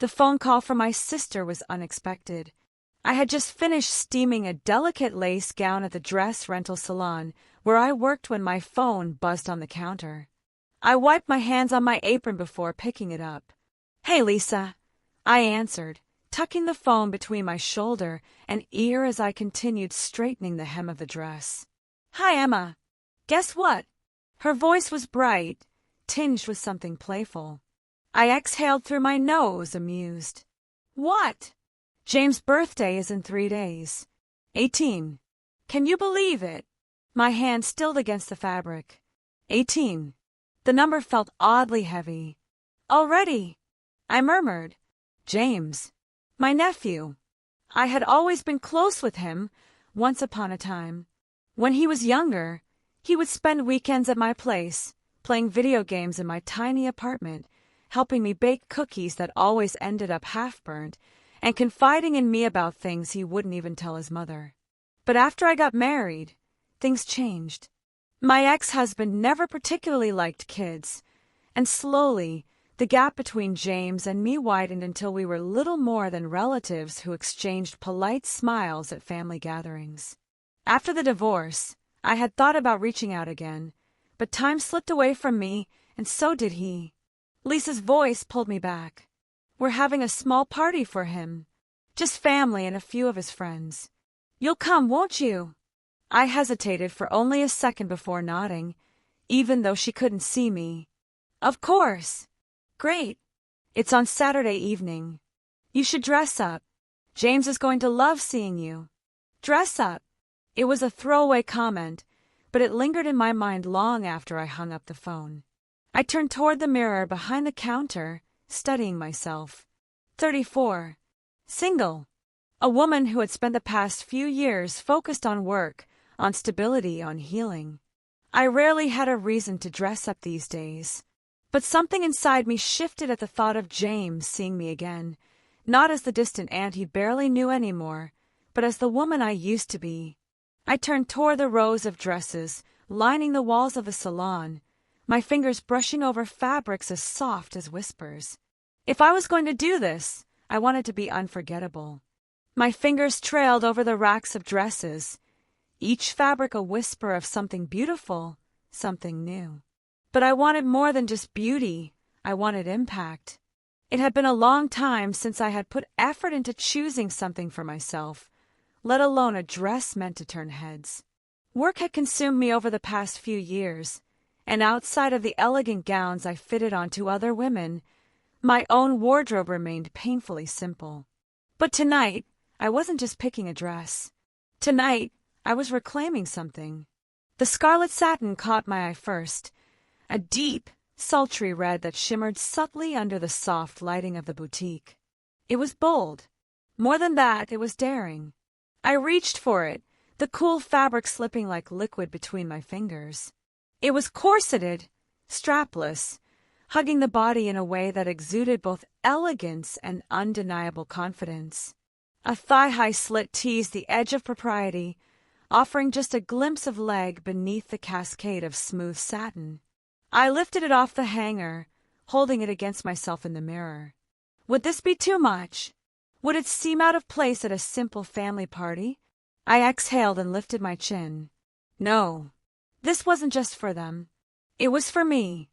The phone call from my sister was unexpected. I had just finished steaming a delicate lace gown at the dress rental salon where I worked when my phone buzzed on the counter. I wiped my hands on my apron before picking it up. "Hey, Lisa," I answered, tucking the phone between my shoulder and ear as I continued straightening the hem of the dress. "Hi, Emma. Guess what?" Her voice was bright, tinged with something playful. I exhaled through my nose, amused. "What?" "James' birthday is in 3 days. 18. Can you believe it?" My hand stilled against the fabric. 18. The number felt oddly heavy. "Already?" I murmured. "James. My nephew. I had always been close with him, once upon a time. When he was younger, he would spend weekends at my place, playing video games in my tiny apartment, helping me bake cookies that always ended up half-burnt, and confiding in me about things he wouldn't even tell his mother. But after I got married, things changed. My ex-husband never particularly liked kids, and slowly, the gap between James and me widened until we were little more than relatives who exchanged polite smiles at family gatherings. After the divorce, I had thought about reaching out again, but time slipped away from me, and so did he. Lisa's voice pulled me back. "We're having a small party for him. Just family and a few of his friends. You'll come, won't you?" I hesitated for only a second before nodding, even though she couldn't see me. "Of course." "Great. It's on Saturday evening. You should dress up. James is going to love seeing you." Dress up. It was a throwaway comment, but it lingered in my mind long after I hung up the phone. I turned toward the mirror behind the counter, studying myself. 34. Single. A woman who had spent the past few years focused on work, on stability, on healing. I rarely had a reason to dress up these days. But something inside me shifted at the thought of James seeing me again, not as the distant aunt he barely knew anymore, but as the woman I used to be. I turned toward the rows of dresses lining the walls of the salon, my fingers brushing over fabrics as soft as whispers. If I was going to do this, I wanted to be unforgettable. My fingers trailed over the racks of dresses, each fabric a whisper of something beautiful, something new. But I wanted more than just beauty. I wanted impact. It had been a long time since I had put effort into choosing something for myself, let alone a dress meant to turn heads. Work had consumed me over the past few years, and outside of the elegant gowns I fitted onto other women, my own wardrobe remained painfully simple. But tonight, I wasn't just picking a dress. Tonight, I was reclaiming something. The scarlet satin caught my eye first, a deep, sultry red that shimmered subtly under the soft lighting of the boutique. It was bold. More than that, it was daring. I reached for it, the cool fabric slipping like liquid between my fingers. It was corseted, strapless, hugging the body in a way that exuded both elegance and undeniable confidence. A thigh-high slit teased the edge of propriety, offering just a glimpse of leg beneath the cascade of smooth satin. I lifted it off the hanger, holding it against myself in the mirror. Would this be too much? Would it seem out of place at a simple family party? I exhaled and lifted my chin. No, this wasn't just for them. It was for me.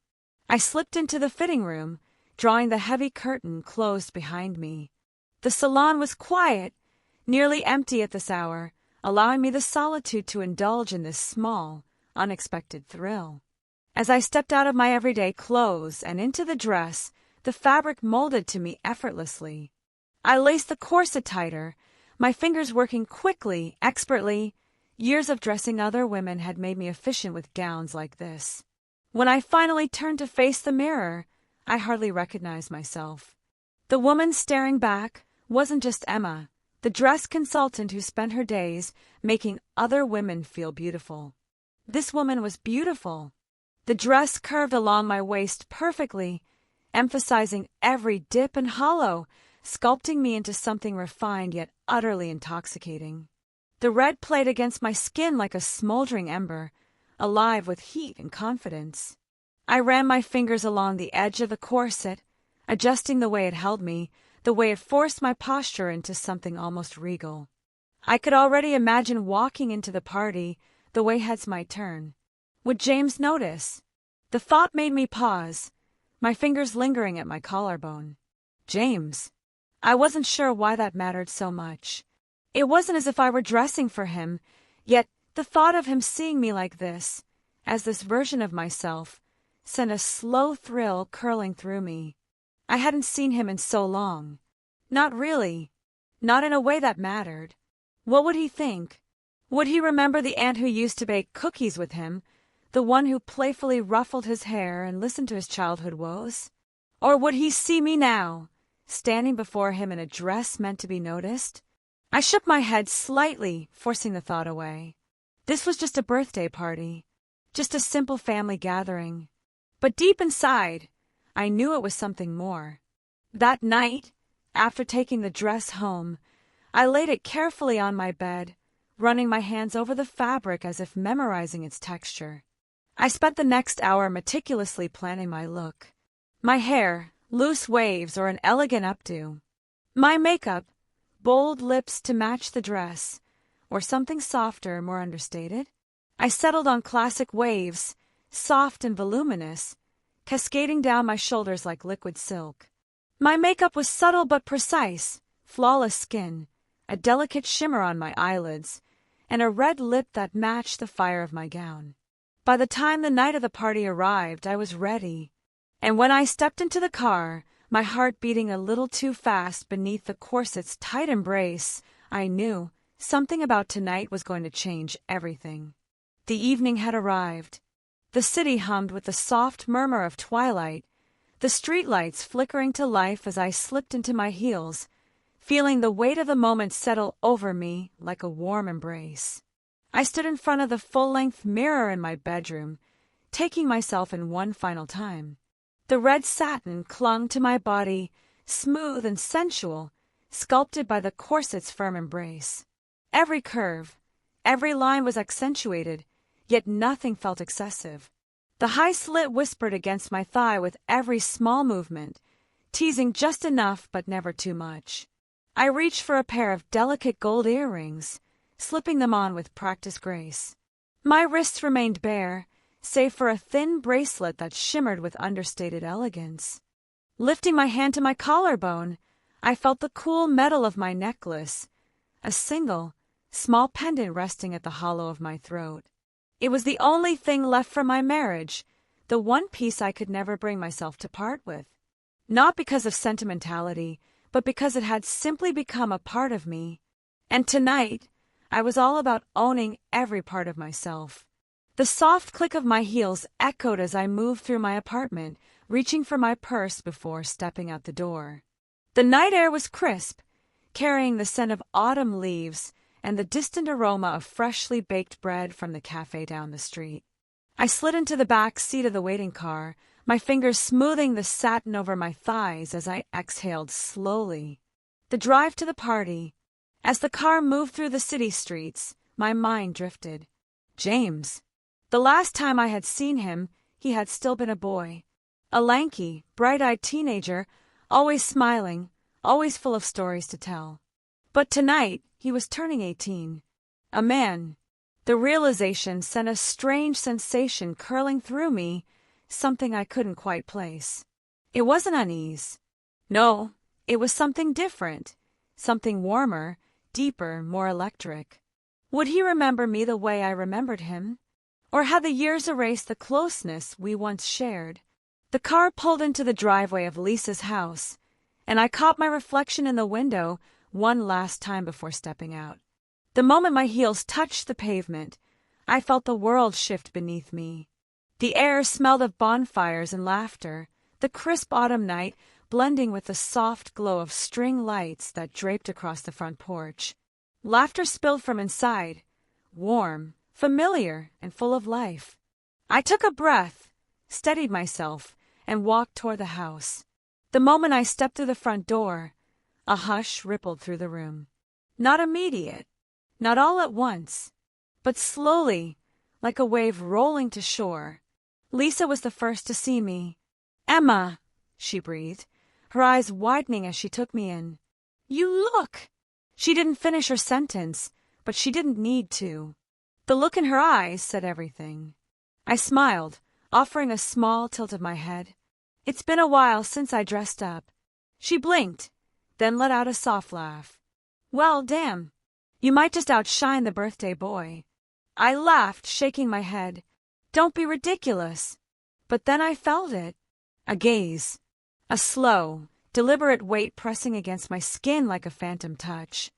I slipped into the fitting room, drawing the heavy curtain closed behind me. The salon was quiet, nearly empty at this hour, allowing me the solitude to indulge in this small, unexpected thrill. As I stepped out of my everyday clothes and into the dress, the fabric molded to me effortlessly. I laced the corset tighter, my fingers working quickly, expertly. Years of dressing other women had made me efficient with gowns like this. When I finally turned to face the mirror, I hardly recognized myself. The woman staring back wasn't just Emma, the dress consultant who spent her days making other women feel beautiful. This woman was beautiful. The dress curved along my waist perfectly, emphasizing every dip and hollow, sculpting me into something refined yet utterly intoxicating. The red played against my skin like a smoldering ember, alive with heat and confidence. I ran my fingers along the edge of the corset, adjusting the way it held me, the way it forced my posture into something almost regal. I could already imagine walking into the party, the way heads might turn. Would James notice? The thought made me pause, my fingers lingering at my collarbone. James. I wasn't sure why that mattered so much. It wasn't as if I were dressing for him, yet the thought of him seeing me like this, as this version of myself, sent a slow thrill curling through me. I hadn't seen him in so long. Not really. Not in a way that mattered. What would he think? Would he remember the aunt who used to bake cookies with him, the one who playfully ruffled his hair and listened to his childhood woes? Or would he see me now, standing before him in a dress meant to be noticed? I shook my head slightly, forcing the thought away. This was just a birthday party, just a simple family gathering. But deep inside, I knew it was something more. That night, after taking the dress home, I laid it carefully on my bed, running my hands over the fabric as if memorizing its texture. I spent the next hour meticulously planning my look. My hair, loose waves or an elegant updo. My makeup, bold lips to match the dress, or something softer, more understated. I settled on classic waves, soft and voluminous, cascading down my shoulders like liquid silk. My makeup was subtle but precise, flawless skin, a delicate shimmer on my eyelids, and a red lip that matched the fire of my gown. By the time the night of the party arrived, I was ready. And when I stepped into the car, my heart beating a little too fast beneath the corset's tight embrace, I knew something about tonight was going to change everything. The evening had arrived. The city hummed with the soft murmur of twilight, the streetlights flickering to life as I slipped into my heels, feeling the weight of the moment settle over me like a warm embrace. I stood in front of the full-length mirror in my bedroom, taking myself in one final time. The red satin clung to my body, smooth and sensual, sculpted by the corset's firm embrace. Every curve, every line was accentuated, yet nothing felt excessive. The high slit whispered against my thigh with every small movement, teasing just enough but never too much. I reached for a pair of delicate gold earrings, slipping them on with practiced grace. My wrists remained bare, save for a thin bracelet that shimmered with understated elegance. Lifting my hand to my collarbone, I felt the cool metal of my necklace, a single, small pendant resting at the hollow of my throat. It was the only thing left from my marriage, the one piece I could never bring myself to part with. Not because of sentimentality, but because it had simply become a part of me. And tonight, I was all about owning every part of myself. The soft click of my heels echoed as I moved through my apartment, reaching for my purse before stepping out the door. The night air was crisp, carrying the scent of autumn leaves and the distant aroma of freshly baked bread from the cafe down the street. I slid into the back seat of the waiting car, my fingers smoothing the satin over my thighs as I exhaled slowly. The drive to the party. As the car moved through the city streets, my mind drifted. James. The last time I had seen him, he had still been a boy. A lanky, bright-eyed teenager, always smiling, always full of stories to tell. But tonight, he was turning 18. A man. The realization sent a strange sensation curling through me, something I couldn't quite place. It wasn't unease. No, it was something different, something warmer, deeper, more electric. Would he remember me the way I remembered him? Or had the years erased the closeness we once shared? The car pulled into the driveway of Lisa's house, and I caught my reflection in the window one last time before stepping out. The moment my heels touched the pavement, I felt the world shift beneath me. The air smelled of bonfires and laughter, the crisp autumn night blending with the soft glow of string lights that draped across the front porch. Laughter spilled from inside, warm, familiar, and full of life. I took a breath, steadied myself, and walked toward the house. The moment I stepped through the front door, a hush rippled through the room. Not immediate, not all at once, but slowly, like a wave rolling to shore. Lisa was the first to see me. "Emma," she breathed, her eyes widening as she took me in. "You look!" She didn't finish her sentence, but she didn't need to. The look in her eyes said everything. I smiled, offering a small tilt of my head. "It's been a while since I dressed up." She blinked, then let out a soft laugh. "Well, damn. You might just outshine the birthday boy." I laughed, shaking my head. "Don't be ridiculous." But then I felt it. A gaze. A slow, deliberate weight pressing against my skin like a phantom touch.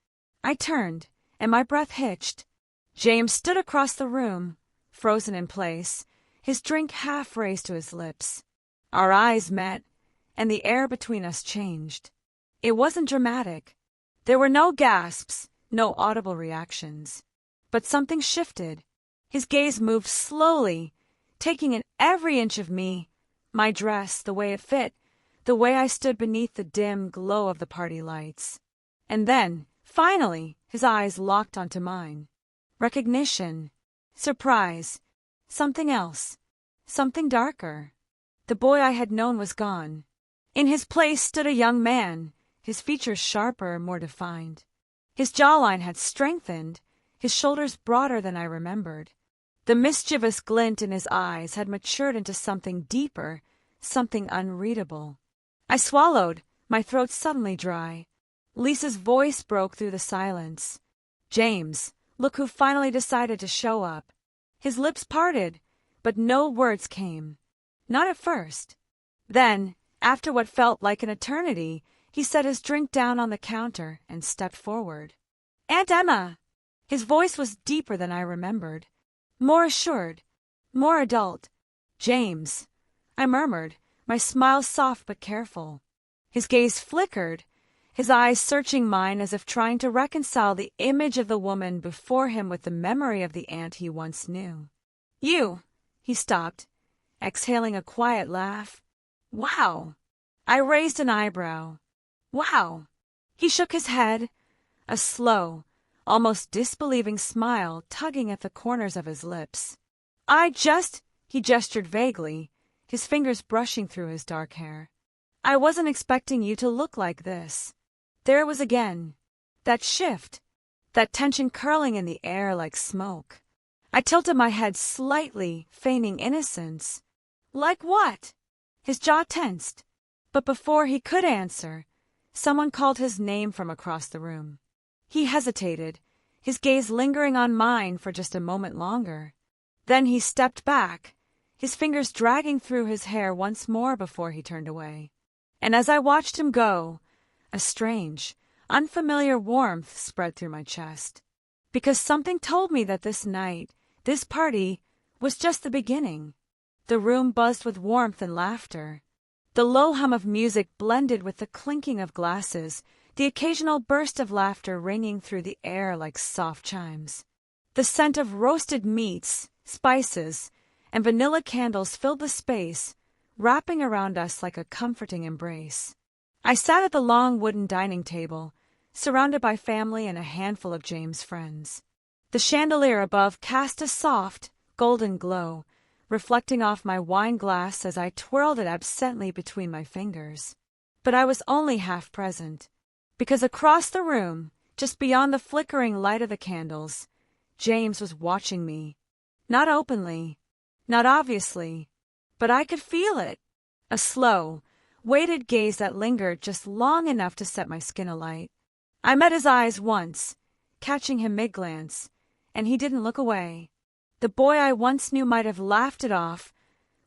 I turned, and my breath hitched. James stood across the room, frozen in place, his drink half raised to his lips. Our eyes met, and the air between us changed. It wasn't dramatic. There were no gasps, no audible reactions. But something shifted. His gaze moved slowly, taking in every inch of me, my dress, the way it fit, the way I stood beneath the dim glow of the party lights. And then, finally, his eyes locked onto mine. Recognition, surprise, something else, something darker. The boy I had known was gone. In his place stood a young man, his features sharper, more defined. His jawline had strengthened, his shoulders broader than I remembered. The mischievous glint in his eyes had matured into something deeper, something unreadable. I swallowed, my throat suddenly dry. Lisa's voice broke through the silence. "James, look who finally decided to show up." His lips parted, but no words came. Not at first. Then, after what felt like an eternity, he set his drink down on the counter and stepped forward. "Aunt Emma!" His voice was deeper than I remembered, more assured, more adult. "James," I murmured, my smile soft but careful. His gaze flickered, his eyes searching mine as if trying to reconcile the image of the woman before him with the memory of the aunt he once knew. "You," he stopped, exhaling a quiet laugh. "Wow." I raised an eyebrow. "Wow." He shook his head, a slow, almost disbelieving smile tugging at the corners of his lips. He gestured vaguely, his fingers brushing through his dark hair. "I wasn't expecting you to look like this." There it was again. That shift, that tension curling in the air like smoke. I tilted my head slightly, feigning innocence. "Like what?" His jaw tensed, but before he could answer, someone called his name from across the room. He hesitated, his gaze lingering on mine for just a moment longer. Then he stepped back, his fingers dragging through his hair once more before he turned away. And as I watched him go, a strange, unfamiliar warmth spread through my chest. Because something told me that this night, this party, was just the beginning. The room buzzed with warmth and laughter. The low hum of music blended with the clinking of glasses, the occasional burst of laughter ringing through the air like soft chimes. The scent of roasted meats, spices, and vanilla candles filled the space, wrapping around us like a comforting embrace. I sat at the long wooden dining table, surrounded by family and a handful of James' friends. The chandelier above cast a soft, golden glow, reflecting off my wine glass as I twirled it absently between my fingers. But I was only half present, because across the room, just beyond the flickering light of the candles, James was watching me. Not openly, not obviously, but I could feel it. A slow, weighted gaze that lingered just long enough to set my skin alight. I met his eyes once, catching him mid-glance, and he didn't look away. The boy I once knew might have laughed it off,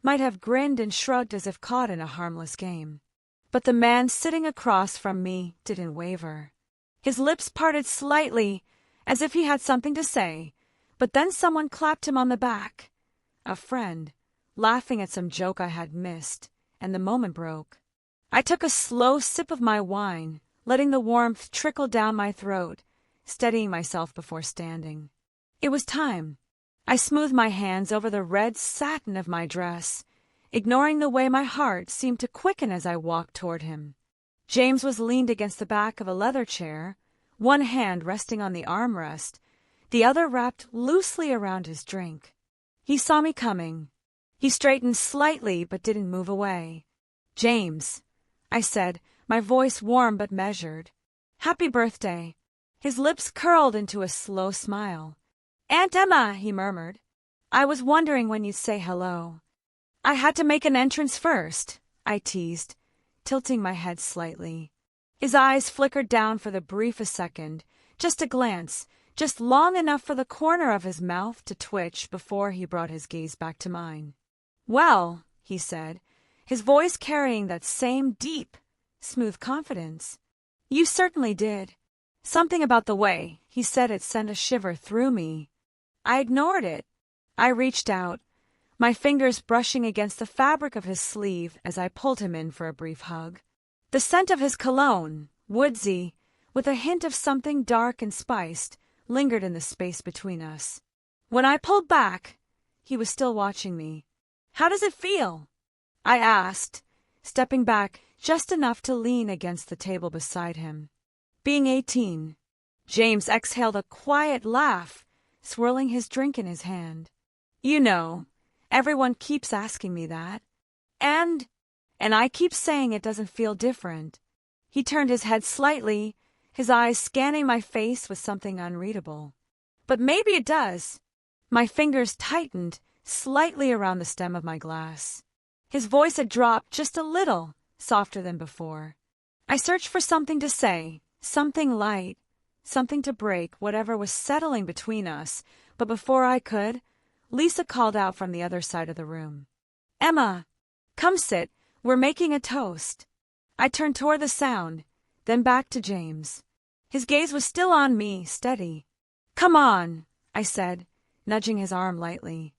might have grinned and shrugged as if caught in a harmless game. But the man sitting across from me didn't waver. His lips parted slightly, as if he had something to say, but then someone clapped him on the back. A friend, laughing at some joke I had missed, and the moment broke. I took a slow sip of my wine, letting the warmth trickle down my throat, steadying myself before standing. It was time. I smoothed my hands over the red satin of my dress, ignoring the way my heart seemed to quicken as I walked toward him. James was leaned against the back of a leather chair, one hand resting on the armrest, the other wrapped loosely around his drink. He saw me coming. He straightened slightly but didn't move away. "James," I said, my voice warm but measured. "Happy birthday." His lips curled into a slow smile. "Aunt Emma," he murmured. "I was wondering when you'd say hello." "I had to make an entrance first," I teased, tilting my head slightly. His eyes flickered down for the briefest second, just a glance, just long enough for the corner of his mouth to twitch before he brought his gaze back to mine. "Well," he said, his voice carrying that same deep, smooth confidence, "you certainly did." Something about the way he said it sent a shiver through me. I ignored it. I reached out, my fingers brushing against the fabric of his sleeve as I pulled him in for a brief hug. The scent of his cologne, woodsy, with a hint of something dark and spiced, lingered in the space between us. When I pulled back, he was still watching me. "How does it feel?" I asked, stepping back just enough to lean against the table beside him. "Being 18. James exhaled a quiet laugh, swirling his drink in his hand. "You know, everyone keeps asking me that. And I keep saying it doesn't feel different." He turned his head slightly, his eyes scanning my face with something unreadable. "But maybe it does." My fingers tightened slightly around the stem of my glass. His voice had dropped just a little, softer than before. I searched for something to say, something light, something to break whatever was settling between us, but before I could, Lisa called out from the other side of the room. "Emma, come sit, we're making a toast." I turned toward the sound, then back to James. His gaze was still on me, steady. "Come on," I said, nudging his arm lightly.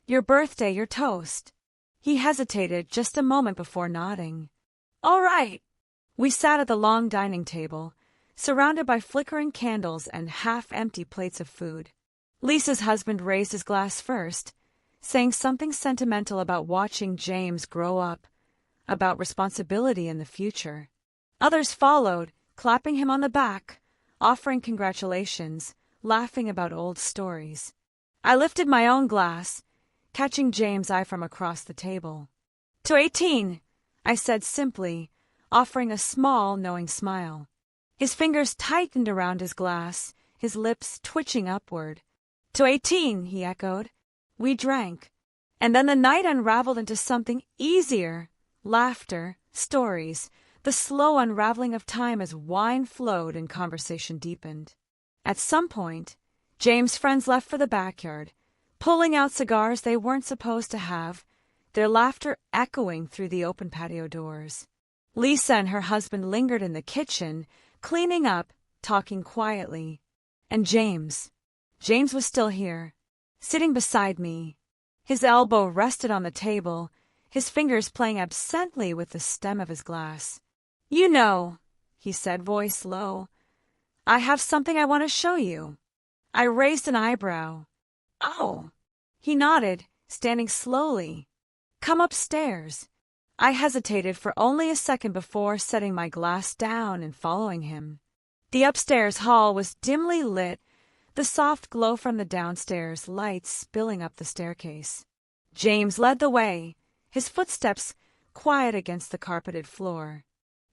"Your birthday, your toast." He hesitated just a moment before nodding. "All right." We sat at the long dining table, surrounded by flickering candles and half-empty plates of food. Lisa's husband raised his glass first, saying something sentimental about watching James grow up, about responsibility in the future. Others followed, clapping him on the back, offering congratulations, laughing about old stories. I lifted my own glass, catching James' eye from across the table. "To 18, I said simply, offering a small, knowing smile. His fingers tightened around his glass, his lips twitching upward. "To 18, he echoed. We drank. And then the night unraveled into something easier. Laughter, stories, the slow unraveling of time as wine flowed and conversation deepened. At some point, James' friends left for the backyard, pulling out cigars they weren't supposed to have, their laughter echoing through the open patio doors. Lisa and her husband lingered in the kitchen, cleaning up, talking quietly. And James was still here, sitting beside me. His elbow rested on the table, his fingers playing absently with the stem of his glass. "You know," he said, voice low, "I have something I want to show you." I raised an eyebrow. "Oh." He nodded, standing slowly. "Come upstairs." I hesitated for only a second before setting my glass down and following him. The upstairs hall was dimly lit, the soft glow from the downstairs lights spilling up the staircase. James led the way, his footsteps quiet against the carpeted floor.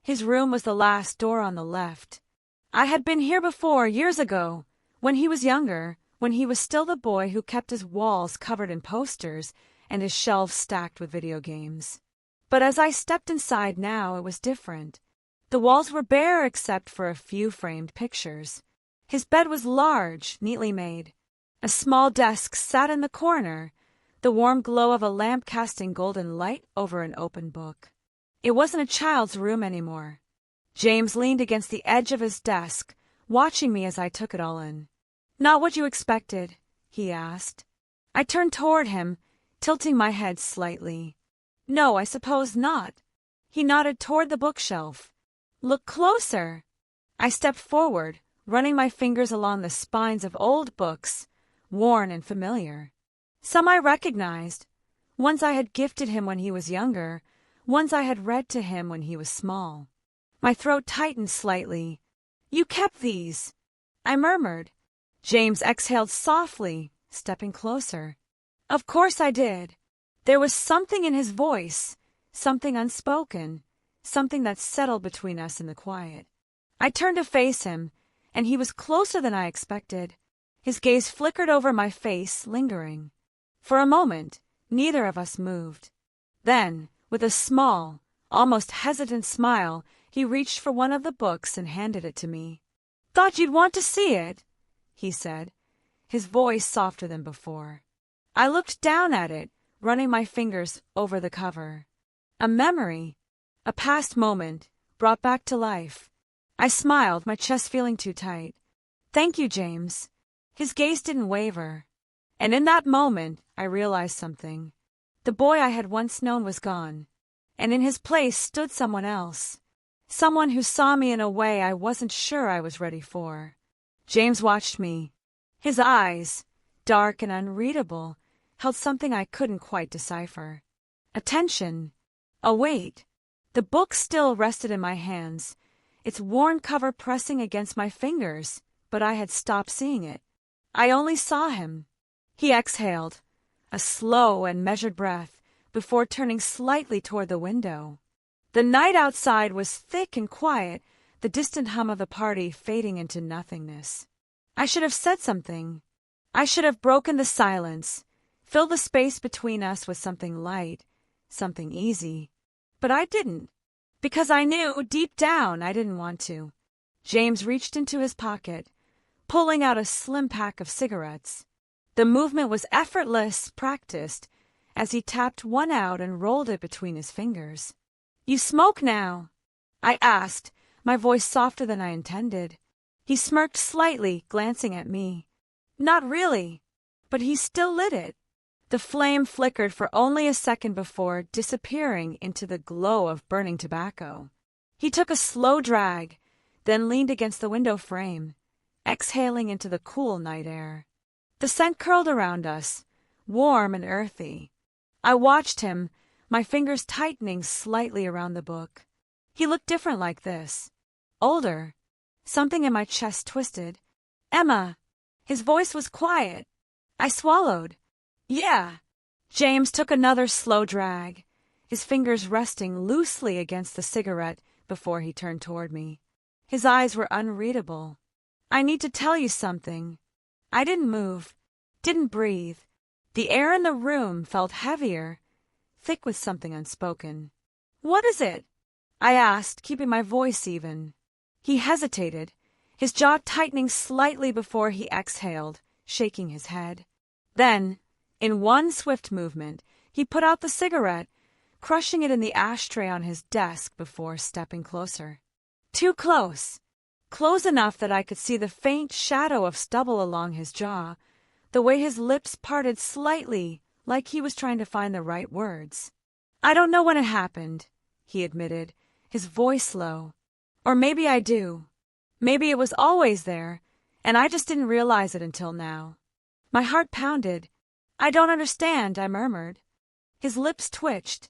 His room was the last door on the left. I had been here before, years ago, when he was younger, when he was still the boy who kept his walls covered in posters and his shelves stacked with video games. But as I stepped inside now, it was different. The walls were bare except for a few framed pictures. His bed was large, neatly made. A small desk sat in the corner, the warm glow of a lamp casting golden light over an open book. It wasn't a child's room anymore. James leaned against the edge of his desk, watching me as I took it all in. "Not what you expected?" he asked. I turned toward him, tilting my head slightly. "No, I suppose not." He nodded toward the bookshelf. "Look closer." I stepped forward, running my fingers along the spines of old books, worn and familiar. Some I recognized, ones I had gifted him when he was younger, ones I had read to him when he was small. My throat tightened slightly. "You kept these," I murmured. James exhaled softly, stepping closer. "Of course I did." There was something in his voice, something unspoken, something that settled between us in the quiet. I turned to face him, and he was closer than I expected. His gaze flickered over my face, lingering. For a moment, neither of us moved. Then, with a small, almost hesitant smile, he reached for one of the books and handed it to me. "Thought you'd want to see it," he said, his voice softer than before. I looked down at it, running my fingers over the cover. A memory, a past moment, brought back to life. I smiled, my chest feeling too tight. "Thank you, James." His gaze didn't waver. And in that moment, I realized something. The boy I had once known was gone, and in his place stood someone else. Someone who saw me in a way I wasn't sure I was ready for. James watched me. His eyes, dark and unreadable, held something I couldn't quite decipher. A tension, a weight. The book still rested in my hands, its worn cover pressing against my fingers, but I had stopped seeing it. I only saw him. He exhaled, a slow and measured breath, before turning slightly toward the window. The night outside was thick and quiet, the distant hum of the party fading into nothingness. I should have said something. I should have broken the silence, filled the space between us with something light, something easy. But I didn't, because I knew deep down I didn't want to. James reached into his pocket, pulling out a slim pack of cigarettes. The movement was effortless, practiced, as he tapped one out and rolled it between his fingers. "You smoke now?" I asked, my voice softer than I intended. He smirked slightly, glancing at me. "Not really," but he still lit it. The flame flickered for only a second before disappearing into the glow of burning tobacco. He took a slow drag, then leaned against the window frame, exhaling into the cool night air. The scent curled around us, warm and earthy. I watched him, my fingers tightening slightly around the book. He looked different like this. Older. Something in my chest twisted. "Emma." His voice was quiet. I swallowed. "Yeah." James took another slow drag, his fingers resting loosely against the cigarette before he turned toward me. His eyes were unreadable. "I need to tell you something." I didn't move, didn't breathe. The air in the room felt heavier, thick with something unspoken. "What is it?" I asked, keeping my voice even. He hesitated, his jaw tightening slightly before he exhaled, shaking his head. Then, in one swift movement, he put out the cigarette, crushing it in the ashtray on his desk before stepping closer. Too close. Close enough that I could see the faint shadow of stubble along his jaw, the way his lips parted slightly, like he was trying to find the right words. "I don't know when it happened," he admitted, his voice low. "Or maybe I do. Maybe it was always there, and I just didn't realize it until now." My heart pounded. "I don't understand," I murmured. His lips twitched.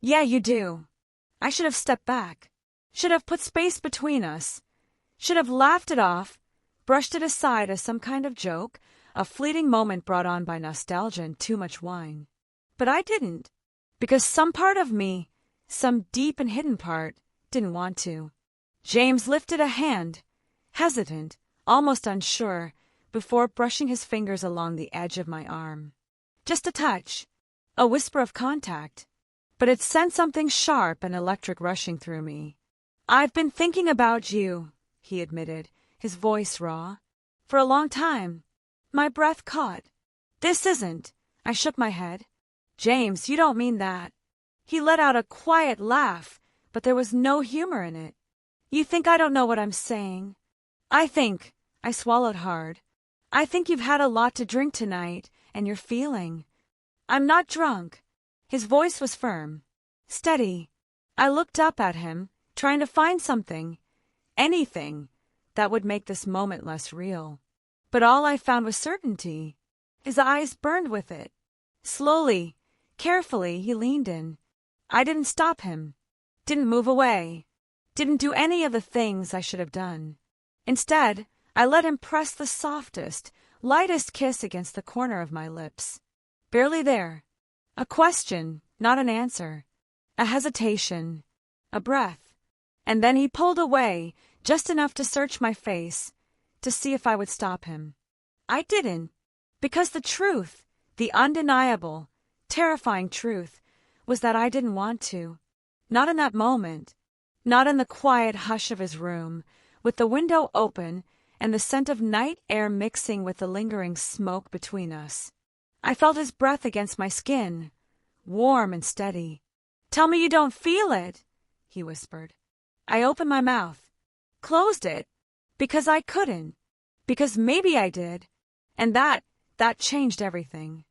"Yeah, you do." I should have stepped back, should have put space between us, should have laughed it off, brushed it aside as some kind of joke, a fleeting moment brought on by nostalgia and too much wine. But I didn't, because some part of me, some deep and hidden part, didn't want to. James lifted a hand, hesitant, almost unsure, before brushing his fingers along the edge of my arm. Just a touch, a whisper of contact, but it sent something sharp and electric rushing through me. "I've been thinking about you," he admitted, his voice raw. "For a long time." My breath caught. "This isn't." I shook my head. "James, you don't mean that." He let out a quiet laugh, but there was no humor in it. "You think I don't know what I'm saying?" I swallowed hard. "I think you've had a lot to drink tonight, and you're feeling." "I'm not drunk." His voice was firm, steady. I looked up at him, trying to find something, anything, that would make this moment less real. But all I found was certainty. His eyes burned with it. Slowly, carefully, he leaned in. I didn't stop him, didn't move away, didn't do any of the things I should have done. Instead, I let him press the softest, lightest kiss against the corner of my lips. Barely there. A question, not an answer. A hesitation. a breath, and then he pulled away, just enough to search my face, to see if I would stop him. I didn't, because the truth, the undeniable, terrifying truth, was that I didn't want to. Not in that moment. Not in the quiet hush of his room, with the window open and the scent of night air mixing with the lingering smoke between us. I felt his breath against my skin, warm and steady. "Tell me you don't feel it," he whispered. I opened my mouth, closed it, because I couldn't, because maybe I did, and that changed everything.